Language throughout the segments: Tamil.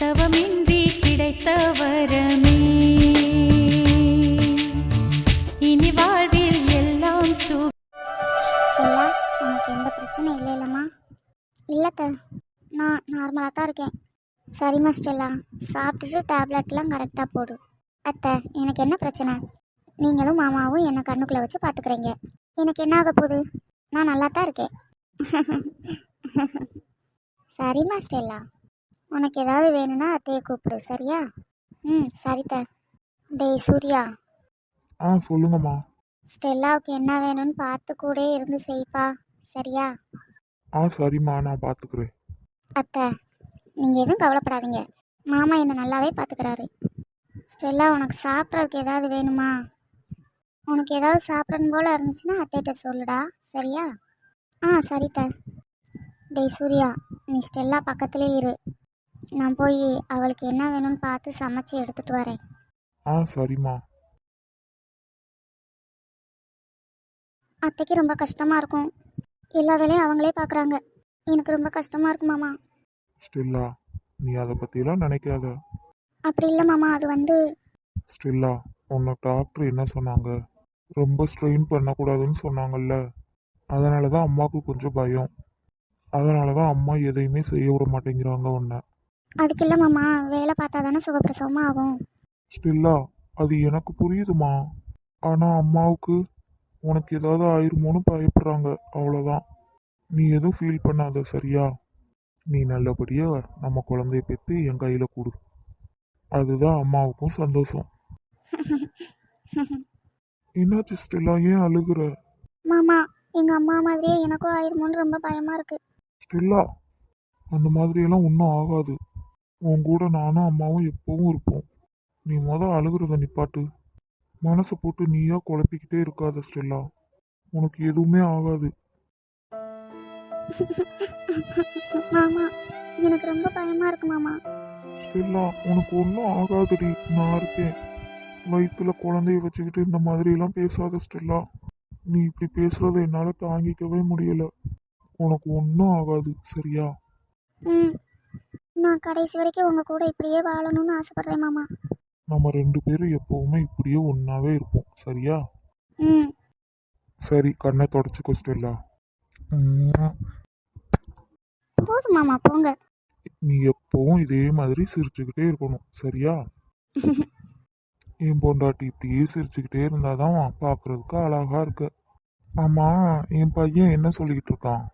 தவமின்றி கிடைத்த வரமே இனி வாழ்வில் எல்லாம் ஸ்டெல்லா, உனக்கு எந்த பிரச்சனையும் இல்லைல்லம்மா? இல்லைத்த, நான் நார்மலாக தான் இருக்கேன். சரிம்மா ஸ்டெல்லா, சாப்பிட்டுட்டு டேப்லெட்லாம் கரெக்டாக போடு. அத்தை, எனக்கு என்ன பிரச்சனை? நீங்களும் மாமாவும் என்னை கண்ணுக்குள்ளே வச்சு பார்த்துக்கிறீங்க. எனக்கு என்ன ஆக போகுது? நான் நல்லா தான் இருக்கேன். சரிம்மா ஸ்டெல்லா, உனக்கு ஏதாவது வேணும்னா அத்தையை கூப்பிடு, சரியா? ம், சரித்த. டேய் சூர்யா, சொல்லுங்கம்மா. ஸ்டெல்லாவுக்கு என்ன வேணும்னு பார்த்து கூட இருந்து செய்ப்பா, சரியா? சரிம்மா, நான் பார்த்துக்கிறேன். அத்தை, நீங்கள் எதுவும் கவலைப்படாதீங்க. மாமா என்னை நல்லாவே பார்த்துக்கிறாரு. ஸ்டெல்லா, உனக்கு சாப்பிட்றதுக்கு ஏதாவது வேணுமா? உனக்கு ஏதாவது சாப்பிட்றன்னு போல் இருந்துச்சுன்னா அத்தைகிட்ட சொல்லுடா, சரியா? சரித்த. டேய் சூர்யா, நீ ஸ்டெல்லா பக்கத்துலேயே இரு. நான் போய் அவளுக்கு என்ன வேணும்னு பார்த்து சமைச்சு எடுத்துகிட்டு வரேன். சரிம்மா. அத்தைக்கு ரொம்ப கஷ்டமாக இருக்கும். எல்லா வேலையும் அவங்களே பார்க்குறாங்க. எனக்கு ரொம்ப கஷ்டமாக இருக்கு மாமா. ஸ்டெல்லா, நீ அதை பற்றிலாம் நினைக்காத. அப்படி இல்லை மாமா, அது ஸ்டெல்லா, உன்னை டாக்டர் என்ன சொன்னாங்க? ரொம்ப ஸ்ட்ரெயின் பண்ணக்கூடாதுன்னு சொன்னாங்கல்ல. அதனால தான் அம்மாவுக்கு கொஞ்சம் பயம். அதனால தான் அம்மா எதையுமே செய்ய விட மாட்டேங்கிறாங்க உன்னை. அதுக்கு இல்லை மாமா, வேலை பார்த்தா தானே சுகப்பிரசவமாக ஆகும். ஸ்டெல்லா, அது எனக்கு புரியுதுமா. ஆனால் அம்மாவுக்கு உனக்கு ஏதாவது ஆயிருமோன்னு பயப்படுறாங்க, அவ்வளோதான். நீ எதுவும் ஃபீல் பண்ணாத, சரியா? நீ நல்லபடியாக நம்ம குழந்தைய பெற்று என் கையில் கொடு. அதுதான் அம்மாவுக்கும் சந்தோஷம். என்னாச்சு ஸ்டெல்லா, ஏன் அழுகுற? மாமா, எங்கள் அம்மா மாதிரியே எனக்கும் ஆயிருமோன்னு ரொம்ப பயமாக இருக்குது. ஸ்டெல்லா, அந்த மாதிரியெல்லாம் ஒன்றும் ஆகாது. உன் கூட நானும் அம்மாவும் எப்பவும் இருப்போம். நீ அழுகுறத நிப்பாட்டு. மனசை போட்டு நீயா குழப்பிக்கிட்டே இருக்காத ஸ்டெல்லா. உனக்கு எதுவுமே ஆகாது. மாமா, எனக்கு ரொம்ப பயமாக இருக்கு மாமா. ஸ்டெல்லா, உனக்கு ஒன்றும் ஆகாதுடி, நான் இருக்கேன். வயிற்றுல குழந்தைய வச்சுக்கிட்டு இந்த மாதிரிலாம் பேசாத ஸ்டெல்லா. நீ இப்படி பேசுறத என்னால் தாங்கிக்கவே முடியல. உனக்கு ஒன்றும் ஆகாது, சரியா? ம், நான் கடைசி வரைக்கும் உங்கள் கூட இப்படியே வாழணும்னு ஆசைப்பட்றேன் மாமா. நம்ம 2 பேரும் எப்பவுமே இப்படியே ஒன்றாவே இருப்போம், சரியா? ம், சரி, கண்ணை தொடச்சிக்கோ ஸ்டெல்லா. உம்மா. போதும் மாமா, போங்க. நீ எப்பவும் இதே மாதிரி சிரிச்சுக்கிட்டே இருக்கணும், சரியா? என் பொண்டாட்டி இப்படியே சிரிச்சுக்கிட்டே இருந்தாதான் பார்க்கறதுக்கு அழகா இருக்கு. ஆமா, என் பையன் என்ன சொல்லிக்கிட்டு இருக்கான்?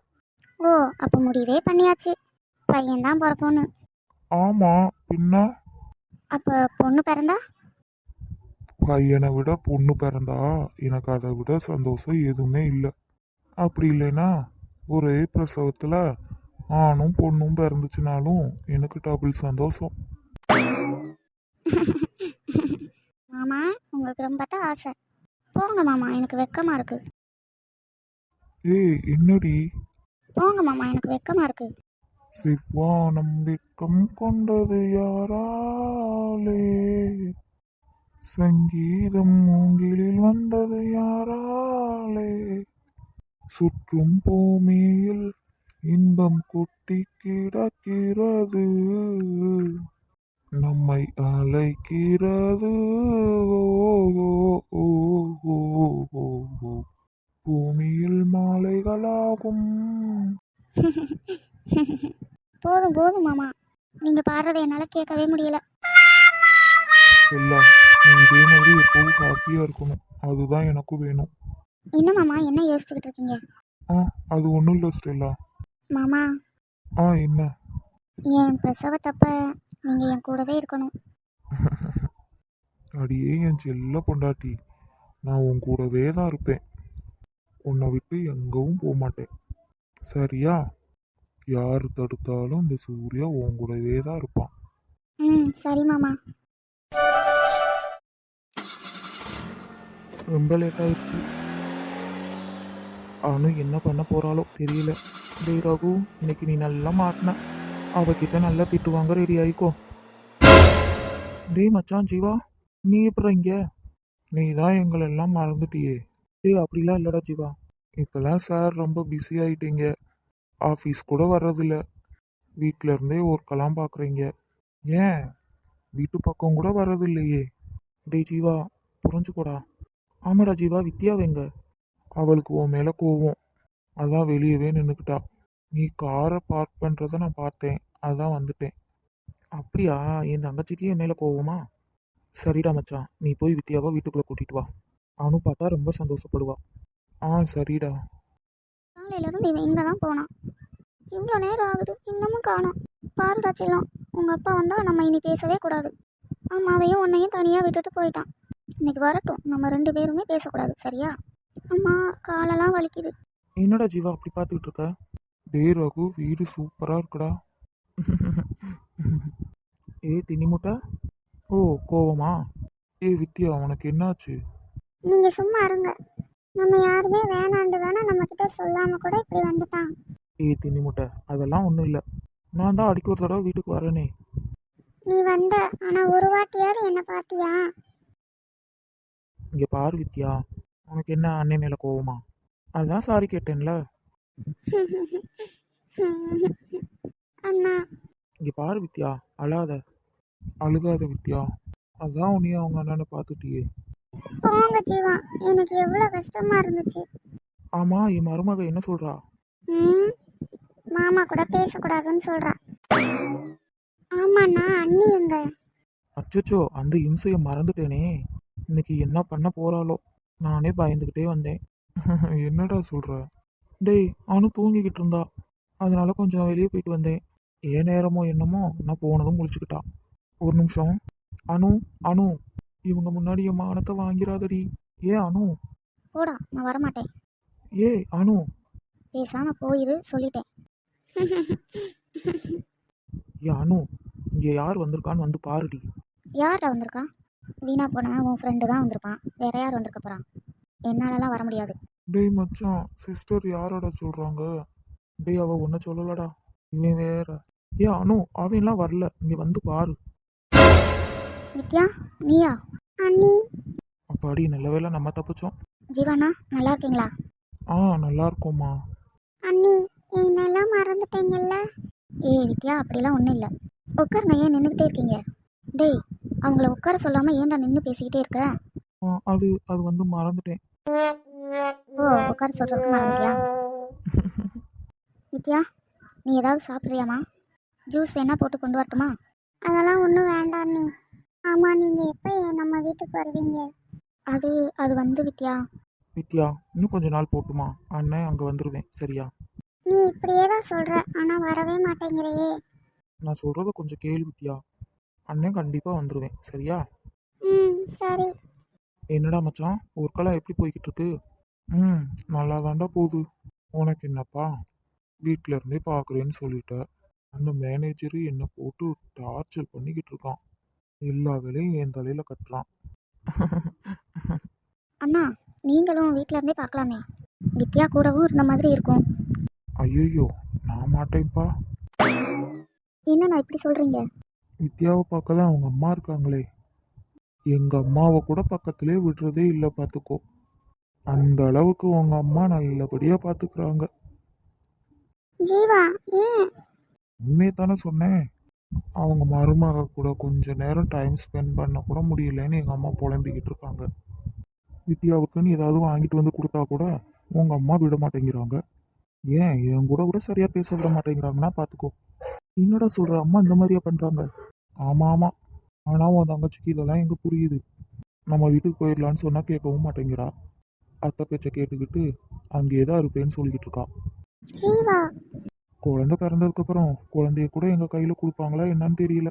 ஓ, அப்போ முடிவே பண்ணியாச்சு, பையன்தான் பிறக்கும்னு. ஆமா, பின்ன? அப்போ பொண்ணு பிறந்தா? பையனை விட பொண்ணு பிறந்தா எனக்கு அதை விட சந்தோஷம் எதுவுமே இல்லை. அப்படி இல்லைன்னா ஒரே பிரசவத்தில் ஆணும் பொண்ணும் பிறந்துச்சுனாலும் எனக்கு டபுள் சந்தோஷம். மாமா, உங்களுக்கு ரொம்ப தான் ஆசை. போங்க மாமா, எனக்கு வெக்கமாக இருக்கு. ஏய், என்னடி? போங்க மாமா, எனக்கு வெக்கமாக இருக்கு. சிவ்வானம் வெட்கம் கொண்டது யாராலே, சங்கீதம் மூங்கிலில் வந்தது யாராலே, சுற்றும் பூமியில் இன்பம் கொட்டி கிடக்கிறது, நம்மை அழைக்கிறது, ஓ, ஓ, ஓ, ஓ, ஓ, ஓ. பூமியில் மாலைகளாகும். போதும் போதும் மாமா, நீங்கள் பாடுறதை என்னால் கேட்கவே முடியல. ஸ்டெல்லா, நீ இதே மாதிரி எப்பவும் ஹாப்பியாக இருக்கணும், அதுதான் எனக்கும் வேணும். என்ன மாமா, என்ன யோசிச்சுக்கிட்டு இருக்கீங்க? அது ஒன்றும் இல்லை ஸ்டெல்லா. மாமா, என்ன? என் பிரசவத்தப்ப நீங்கள் என் கூடவே இருக்கணும். அடியே என் செல்ல பொண்டாட்டி, நான் உன் கூடவே தான் இருப்பேன். உன்னை விட்டு எங்கவும் போக மாட்டேன், சரியா? யார் தடுத்தாலும் இந்த சூர்யா உன் கூடவே தான் இருப்பான். ம், சரி மாமா. ரொம்ப லேட் ஆயிடுச்சு. அவனும் என்ன பண்ண போறாளோ தெரியல. டேய் ரகு, இன்னைக்கு நீ நல்லா மாட்டின. அவகிட்ட நல்லா திட்டுவாங்க, ரெடி ஆயிக்கோ. டேய் மச்சான் ஜீவா, நீ எப்படி இங்க? நீ தான் எங்களெல்லாம் மறந்துட்டியே. டேய், அப்படிலாம் இல்லடா ஜீவா. இப்போல்லாம் சார் ரொம்ப பிஸி ஆயிட்டீங்க. ஆஃபீஸ் கூட வர்றதில்ல. வீட்டில இருந்தே ஒர்க்கெல்லாம் பார்க்குறீங்க. ஏன் வீட்டு பக்கம் கூட வர்றது இல்லையே? டேய் ஜீவா, புரிஞ்சுக்கோடா. ஆமாடா ஜீவா, வித்யாவை எங்க? அவளுக்கு உன் மேலே கோவம், அதான் வெளியவே நின்றுக்கிட்டா. நீ காரை பார்க் பண்ணுறத நான் பார்த்தேன், அதான் வந்துட்டேன். அப்படியா? என் தங்கச்சிக்கு என் மேலே கோவமா? சரிடா மச்சான், நீ போய் வித்யாவை வீட்டுக்குள்ளே கூட்டிட்டு வா. அனு பார்த்தா ரொம்ப சந்தோஷப்படுவா. சரிடா. காலையிலேருந்து இவன் இங்கே தான் போனான். இவ்வளோ நேரம் ஆகுது, இன்னமும் காணோம். பாருடா செல்லம், உங்கள் அப்பா வந்தால் நம்ம இனி பேசவே கூடாது. அம்மாவையும் உன்னையும் தனியாக விட்டுட்டு போயிட்டான். இன்னைக்கு வரட்டும், நம்ம 2 பேருமே பேசக்கூடாது, சரியா? அம்மா, காலெல்லாம் வலிக்குது. என்னடா ஜீவா அப்படி பார்த்துக்கிட்டு இருக்க? டேய் ரகு, வீடு சூப்பராக இருக்குடா. திணிமுட்டா. ஓ, கோவமா? வித்யா, உனக்கு என்னாச்சு? நீங்கள் சும்மா இருங்க. நம்ம யாருமே வேணாண்டு தானே நம்மக்கிட்ட சொல்லாமல் கூட இப்படி வந்துட்டான். திணிமுட்டை, அதெல்லாம் ஒன்றும் இல்லை. நான் தான் அடிக்க ஒரு தடவை வீட்டுக்கு வரேனே. நீ வந்த, ஆனால் ஒரு வாட்டியாவது என்னை பார்த்தியா? இங்கே பாரு வித்யா, உனக்கு என்ன அண்ணன் மேலே கோவமா? அதான் சாரி கேட்டேன்ல. அண்ணா. இங்கே பாரு வித்யா, அழாத. அழுகாத வித்யா, அதான் உன்னைய அவங்க அண்ணனை பார்த்துட்டியே. போங்க ஜீவா, எனக்கு எவ்வளோ கஷ்டமா இருந்துச்சு. ஆமாம், என் மருமக என்ன சொல்கிறா? மாமா கூட பேசக்கூடாதுன்னு சொல்கிறா. ஆமாண்ணா, அண்ணி எங்க? அச்சச்சோ, அந்த இம்சையை மறந்துட்டேனே. இன்னைக்கு என்ன பண்ண போறாளோ, நானே பயந்துக்கிட்டே வந்தேன். என்னடா சொல்ற? டேய், அனு தூங்கிக்கிட்டு இருந்தா, அதனால கொஞ்சம் வெளியே போயிட்டு வந்தேன். ஏன் நேரமோ என்னமோ நான் போனதும் முழிச்சுக்கிட்டா. ஒரு நிமிஷம். அனு, அனு, இவங்க முன்னாடி என் மானத்தை வாங்கிறாதடி. அனு. போடா, நான் வரமாட்டேன். அனு. பேசாம போயிரு, சொல்லிட்டேன். அனு, இங்க யார் வந்திருக்கான்னு வந்து பாருடி. யார்டா வந்திருக்கா? வீணா போன உன் ஃப்ரெண்டு தான் வந்திருப்பான். வேற யார் வந்திருக்க போறான்? என்னாலலாம் வர முடியாது. டேய் மச்சான், சிஸ்டர் யாரடா சொல்றாங்க? டேய், அவ ஒன்ன சொல்லலடா. இவன் வேற. அனு, அவன்லாம் வரல, இங்க வந்து பாரு. நித்யா, நீயா? அண்ணி. அப்பாடி, நல்ல வேளை நம்ம தப்பிச்சோம். ஜீவானா, நல்லா இருக்கீங்களா? நல்லா இருக்கோம்மா. அண்ணி, என்னெல்லாம் மறந்துட்டீங்கல்ல? வித்யா, அப்படிலாம் ஒன்றும் இல்லை. உட்காருங்க, ஏன் நின்றுக்கிட்டே இருக்கீங்க? டேய், அவங்கள உட்கார சொல்லாமல் ஏன்டா நின்று பேசிக்கிட்டே இருக்க? அது வந்து மறந்துட்டேன். ஓ, உட்கார சொல்கிறதுக்கு மறந்துட்டியா? வித்யா, நீ ஏதாவது சாப்பிட்றியாமா? ஜூஸ் வேணா போட்டு கொண்டு வரட்டுமா? அதெல்லாம் ஒன்றும் வேண்டாம் நீ. ஆமாம், நீங்கள் எப்போ நம்ம வீட்டுக்கு வருவீங்க? அது வந்து வித்யா, இன்னும் கொஞ்ச நாள் போட்டுமா, அண்ணன் அங்கே வந்துடுவேன், சரியா? நீ இப்படியே தான் சொல்கிற, ஆனால் வரவே மாட்டேங்கிறையே. நான் சொல்கிறத கொஞ்சம் கேளு வித்யா. அண்ணன் கண்டிப்பாக வந்துடுவேன், சரியா? சரி. என்னடா மச்சான், ஒர்க்கெல்லாம் எப்படி போய்கிட்டு இருக்கு? நல்லா தாண்டா போகுது. உனக்கு என்னப்பா, வீட்டில் இருந்தே பார்க்குறேன்னு சொல்லிட்ட. அந்த மேனேஜரு என்னை போட்டு டார்ச்சர் பண்ணிக்கிட்டு இருக்கான். எல்லா வேலையும் என் தலையில் கட்டுறான். அண்ணா, நீங்களும் வீட்டில் இருந்தே பார்க்கலாமே. வித்யா கூடவும் இருந்த மாதிரி இருக்கும். ஐயோ, நான் மாட்டேன்ப்பா. என்னண்ணா இப்படி சொல்கிறீங்க? வித்யாவை பார்க்க தான் அவங்க அம்மா இருக்காங்களே. எங்கள் அம்மாவை கூட பக்கத்திலே விடுறதே இல்லை, பார்த்துக்கோ. அந்த அளவுக்கு உங்க அம்மா நல்லபடியாக பார்த்துக்கிறாங்க. ஜீவா, ஏன்? உண்மையை தானே சொன்னேன். அவங்க மருமக கூட கொஞ்ச நேரம் டைம் ஸ்பெண்ட் பண்ண கூட முடியலன்னு எங்கள் அம்மா புலம்பிக்கிட்டு இருக்காங்க. வித்யாவுக்குன்னு ஏதாவது வாங்கிட்டு வந்து கொடுத்தா கூட உங்கள் அம்மா விட மாட்டேங்கிறாங்க. என் கூட சரியாக பேச விட மாட்டேங்கிறாங்கன்னா பார்த்துக்கோ. என்னடா சொல்கிற, அம்மா இந்த மாதிரியா பண்ணுறாங்க? ஆமாம், ஆனால் உன் தங்கச்சிக்கு இதெல்லாம் எங்கே புரியுது. நம்ம வீட்டுக்கு போயிடலான்னு சொன்னால் கேட்கவும் மாட்டேங்கிறா. அத்தை பேச்சை கேட்டுக்கிட்டு அங்கேயே தான் இருப்பேன்னு சொல்லிக்கிட்டு இருக்கா. குழந்தை பிறந்ததுக்கப்புறம் குழந்தைய கூட எங்கள் கையில் கொடுப்பாங்களா என்னன்னு தெரியல.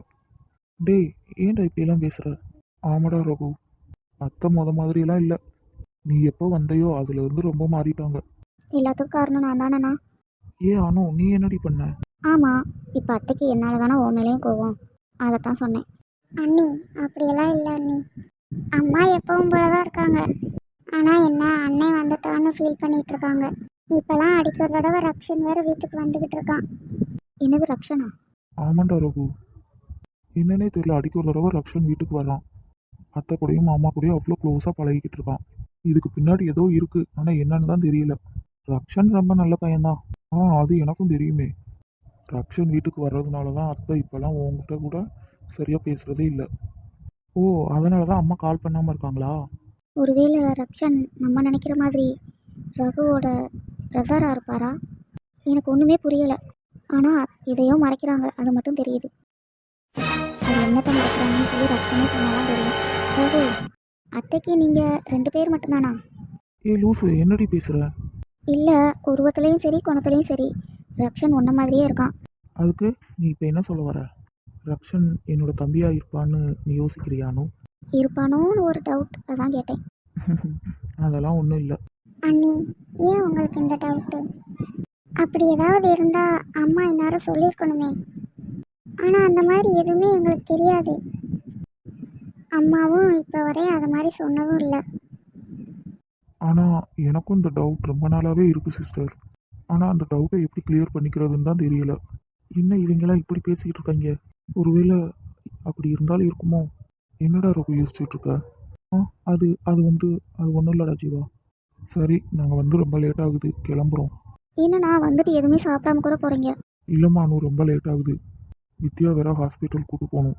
டேய், ஏன்டா இப்படியெல்லாம் பேசுகிற? ஆமாடா ரகு, அத்தை மாதிரியெல்லாம் இல்லை. நீ எப்போ வந்தையோ அதுலேருந்து ரொம்ப மாறிட்டாங்க. எல்லாத்துக்கும் காரணம் நான் தானேண்ணா. அனு, நீ என்னடி பண்ண? ஆமாம், இப்போ அத்தைக்கு என்னால் தானே உன் மேலேயும் கோவம், அதைத்தான் சொன்னேன். அண்ணி, அப்படியெல்லாம் இல்லை அண்ணி. அம்மா எப்பவும் போல தான் இருக்காங்க. ஆனால் என்ன, அண்ணன் வந்துட்டான்னு ஃபீல் பண்ணிகிட்டு இருக்காங்க. இப்போலாம் அடிக்க ஒரு தடவை ரக்ஷன் வேறு வீட்டுக்கு வந்துக்கிட்டு இருக்கான். என்னது, ரக்ஷனா? ஆமாண்டா ரகு, என்னன்னே தெரியல, அடிக்க ஒரு தடவை ரக்ஷன் வீட்டுக்கு வரான். அத்தை கூடயும் மாமா கூடயும் அவ்வளோ க்ளோஸாக பழகிக்கிட்டு இருக்கான். இதுக்கு பின்னாடி ஏதோ இருக்குது, ஆனால் என்னன்னு தான் தெரியல. ரக்ஷன் ரொம்ப நல்ல பையன்தான். அது எனக்கும் தெரியுமே. ரக்ஷன் வீட்டுக்கு வர்றதுனால தான் அத்தை இப்போல்லாம் உங்ககிட்ட கூட சரியாக பேசுகிறதே இல்லை. ஓ, அதனால தான் அம்மா கால் பண்ணாமல் இருக்காங்களா? ஒருவேளை ரக்ஷன் நம்ம நினைக்கிற மாதிரி ரகுவோட பிரதராக இருப்பாரா? எனக்கு ஒன்றுமே புரியலை. ஆனால் எதையோ மறைக்கிறாங்க, அது மட்டும் தெரியுது. அது என்னத்தை மறைக்கிறாங்கன்னு சொல்லி ரக்ஷனே சொன்னாதான் தெரியும். ரகு, அத்தைக்கு நீங்கள் 2 பேர் மட்டும்தானா? ஏ லூசு, என்னடி பேசுகிற? இல்லை, உருவத்துலேயும் சரி குணத்துலேயும் சரி ரக்ஷன் ஒன்றை மாதிரியே இருக்கான். அதுக்கு நீ இப்போ என்ன சொல்ல வர? ரக்ஷன் என்னோட தம்பியாக இருப்பான்னு நீ யோசிக்கிறியானோ? இருப்பானோன்னு ஒரு டவுட், அதான் கேட்டேன். அதெல்லாம் ஒன்றும் இல்லை. அண்ணி, ஏன் உங்களுக்கு இந்த டவுட்டு? அப்படி ஏதாவது இருந்தால் அம்மா இந்நேரம் சொல்லியிருக்கணுமே. ஆனால் அந்த மாதிரி எதுவுமே எங்களுக்கு தெரியாது. அம்மாவும் இப்போ வரையும் அது மாதிரி சொன்னதும் இல்லை. ஆனால் எனக்கும் இந்த டவுட் ரொம்ப நாளாகவே இருக்குது சிஸ்டர். ஆனால் அந்த டவுட்டை எப்படி கிளியர் பண்ணிக்கிறதுன்னு தான் தெரியல. என்ன இவங்கெல்லாம் இப்படி பேசிக்கிட்டு இருக்காங்க? ஒருவேளை அப்படி இருந்தாலும் இருக்குமோ? என்னடா ரகு யோசிச்சுட்டு இருக்க? அது அது வந்து அது ஒன்றும் இல்லடா ஜீவா. சரி, நாங்கள் வந்து ரொம்ப லேட் ஆகுது, கிளம்புறோம். என்னண்ணா வந்துட்டு எதுவுமே சாப்பிடாம கூட போகிறீங்க? இல்லைம்மா, இன்னும் ரொம்ப லேட் ஆகுது. வித்யா வேற ஹாஸ்பிட்டல் கூட்டு போகணும்.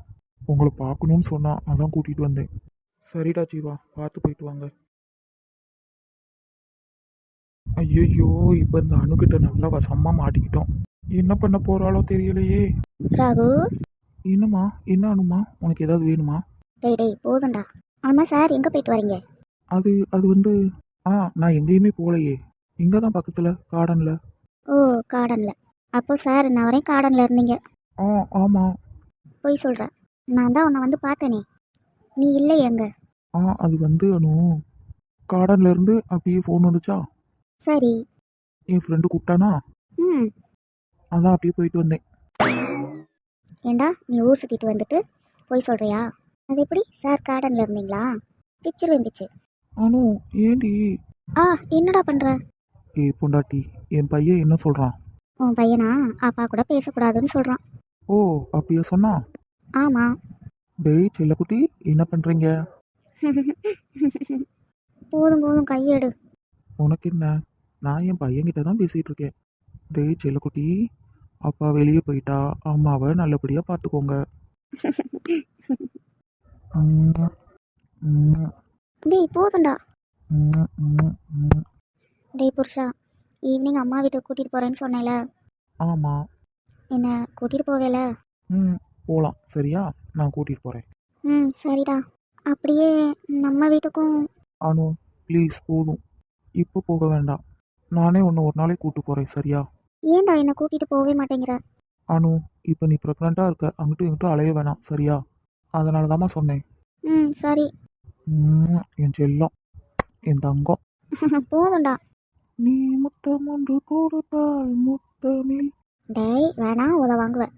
உங்களை பார்க்கணுன்னு சொன்னா, அதான் கூட்டிகிட்டு வந்தேன். சரிடா ஜீவா, பார்த்து போயிட்டு வாங்க. ஐயோ, இப்போ இந்த அணுகிட்ட நல்லா வசமாக மாட்டிக்கிட்டோம். என்ன பண்ண போகிறாளோ தெரியலையே. ரகு, என்னம்மா? என்ன அனுமா? உனக்கு ஏதாவது வேணுமா? டேய் போதும்டா. ஆமாம் சார், எங்கே போயிட்டு வரீங்க? அது வந்து நான் எங்கேயுமே போகலையே. இங்கே தான் பக்கத்தில் கார்டனில். ஓ, கார்டனில். அப்போ சார் நான் வரையும் கார்டனில் இருந்தீங்க. ஆமாம். போய் சொல்கிறேன். நான் தான் உன்னை வந்து பார்த்தேனே, நீ இல்லை எங்க? அது வந்து அனு, கார்டன்ல இருந்து அப்படியே ஃபோன் வந்துச்சா, சரி. என் ஃப்ரெண்டு கூப்பிட்டானா, ம். அதான் அப்படியே போயிட்டு வந்தேன். ஏண்டா, நீ ஊர் சுற்றிட்டு வந்துட்டு போய் சொல்கிறியா? அது எப்படி சார் கார்டனில் இருந்தீங்களா? பிச்சிருவேன் பிச்சு. அனு, ஏண்டி? என்னடா பண்ணுற? ஏய் பொண்டாட்டி, என் பையன் என்ன சொல்கிறான்? உன் பையனா அப்பா கூட பேசக்கூடாதுன்னு சொல்கிறான். ஓ, அப்படியே சொன்னா? ஆமாம். டேய் செல்லக்குட்டி, என்ன பண்ணுறீங்க? போதும் போதும், கையெடு. உனக்கு என்ன? நான் என் பையன்கிட்ட தான் பேசிகிட்டு இருக்கேன். டேய் செல்லக்குட்டி, அப்பா வெளியே போயிட்டா அம்மாவை நல்லபடியாக பார்த்துக்கோங்க. ம், ம், டேய் போதும்டா. ம், ம், ம். டேய் புருஷா, ஈவினிங் அம்மா வீட்டுக்கு கூட்டிகிட்டு போகிறேன்னு சொன்னேல, ஆமாம். என்ன கூட்டிகிட்டு போவேல? போகலாம் சரியா? நான் கூட்டிகிட்டு போகிறேன். சரிடா. அப்படியே நம்ம வீட்டுக்கும். அனு, ப்ளீஸ் போதும். இப்போ போக வேண்டாம். நானே உன்னை ஒரு நாளைக்கு கூட்டு போகிறேன் சரியா? ஏன்டா என்னை கூட்டிகிட்டு போகவே மாட்டேங்கிற? அனு, இப்போ நீ ப்ரெக்னெண்ட்டாக இருக்க, அங்கிட்டும் இங்கிட்டும் அலைய வேணாம் சரியா? அதனால தாம்மா சொன்னேன். சரி. என் செல்லம், என் தங்கம். போதும்டா. நீ முத்தம் ஒன்று கொடுத்தால் முத்தமில். டேய் வேணாம், உத வாங்குவேன்.